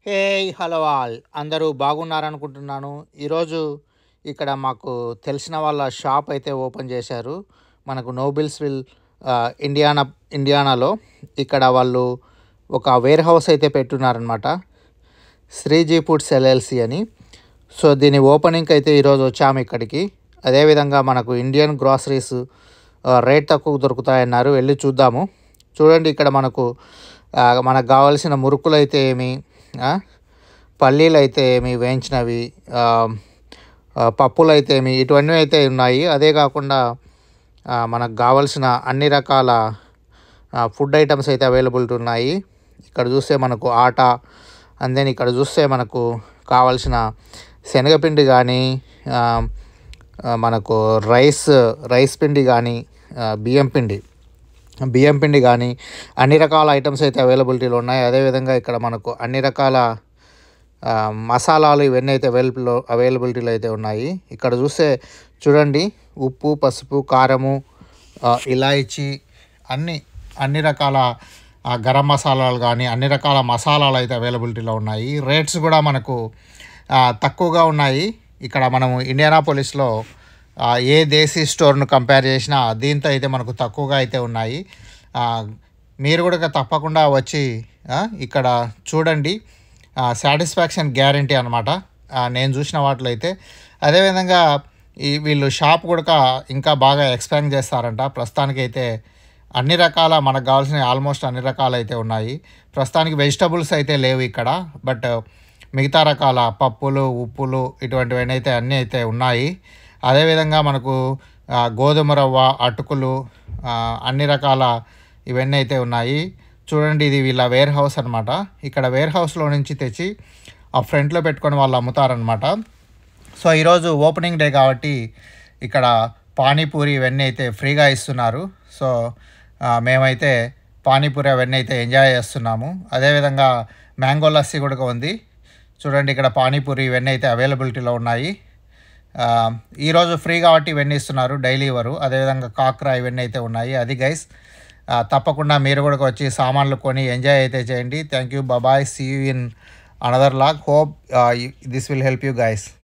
Hey hello all అందరూ బాగున్నారనుకుంటున్నాను. ఈరోజు ఇక్కడ మాకు తెలిసిన వాళ్ళ షాప్ అయితే ఓపెన్ చేశారు. మనకు నోబిల్స్విల్ ఇండియానాలో ఇక్కడ వాళ్ళు ఒక వేర్ హౌస్ అయితే పెట్టున్నారనమాట. శ్రీజీ ఫుడ్స్ ఎల్ఎల్సి అని. సో దీని ఓపెనింగ్కి అయితే ఈరోజు వచ్చాము ఇక్కడికి. అదేవిధంగా మనకు ఇండియన్ గ్రాసరీస్ రేట్ తక్కువ దొరుకుతాయన్నారు, వెళ్ళి చూద్దాము. చూడండి, ఇక్కడ మనకు కావాల్సిన మురుకులు అయితే ఏమి, పల్లీలు అయితే ఏమి వేయించినవి, పప్పులు అయితే ఏమి, ఇటువన్నీ అయితే ఉన్నాయి. అదే కాకుండా మనకు కావాల్సిన అన్ని రకాల ఫుడ్ ఐటమ్స్ అయితే అవైలబిలిటీ ఉన్నాయి. ఇక్కడ చూస్తే మనకు ఆటా, దెన్ ఇక్కడ చూస్తే మనకు కావాల్సిన శనగపిండి కానీ, మనకు రైస్ పిండి కానీ, బియ్యం పిండి కానీ అన్ని రకాల ఐటమ్స్ అయితే అవైలబిలిటీలో ఉన్నాయి. అదేవిధంగా ఇక్కడ మనకు అన్ని రకాల మసాలాలు ఇవన్నీ అయితే అవైలబిలిటీలో అయితే ఉన్నాయి. ఇక్కడ చూస్తే చూడండి, ఉప్పు, పసుపు, కారము, ఇలాయచి, అన్ని రకాల గరం మసాలాలు కానీ అన్ని రకాల మసాలాలు అయితే అవైలబిలిటీలో ఉన్నాయి. రేట్స్ కూడా మనకు తక్కువగా ఉన్నాయి. ఇక్కడ మనము ఇండియానాపోలిస్లో ఏ దేశీ స్టోర్ను కంపేర్ చేసినా దీంతో అయితే మనకు తక్కువగా అయితే ఉన్నాయి. మీరు కూడా తప్పకుండా వచ్చి ఇక్కడ చూడండి. సాటిస్ఫాక్షన్ గ్యారంటీ అనమాట నేను చూసిన వాటిలో అయితే. అదేవిధంగా వీళ్ళు షాప్ కూడా ఇంకా బాగా ఎక్స్పాండ్ చేస్తారంట. ప్రస్తుతానికైతే అన్ని రకాల మనకు కావాల్సిన ఆల్మోస్ట్ అన్ని రకాలు అయితే ఉన్నాయి. ప్రస్తుతానికి వెజిటబుల్స్ అయితే లేవు ఇక్కడ, బట్ మిగతా రకాల పప్పులు, ఉప్పులు ఇటువంటివన్నీ అయితే అన్నీ అయితే ఉన్నాయి. అదేవిధంగా మనకు గోధుమ రవ్వ, అటుకులు, అన్ని రకాల ఇవన్నీ అయితే ఉన్నాయి. చూడండి, ఇది వీళ్ళ వేర్ హౌస్ అనమాట. ఇక్కడ వేర్ హౌస్లో నుంచి తెచ్చి ఆ ఫ్రంట్లో పెట్టుకొని వాళ్ళు అమ్ముతారనమాట. సో ఈరోజు ఓపెనింగ్ డే కాబట్టి ఇక్కడ పానీపూరి ఇవన్నీ అయితే ఫ్రీగా ఇస్తున్నారు. సో మేమైతే పానీపూరి అవన్నీ అయితే ఎంజాయ్ చేస్తున్నాము. అదేవిధంగా మ్యాంగో లస్సీ కూడా ఉంది. చూడండి, ఇక్కడ పానీపూరి ఇవన్నీ అయితే అవైలబిలిటీలో ఉన్నాయి. ఈరోజు ఫ్రీ కాబట్టి ఇవన్నీ ఇస్తున్నారు, డైలీ ఇవ్వరు. అదేవిధంగా కాక్రా ఇవన్నీ అయితే ఉన్నాయి. అది గైస్, తప్పకుండా మీరు కూడా వచ్చి సామాన్లు కొని ఎంజాయ్ అయితే చేయండి. Thank you, bye, see you in another log. Hope this will help you guys.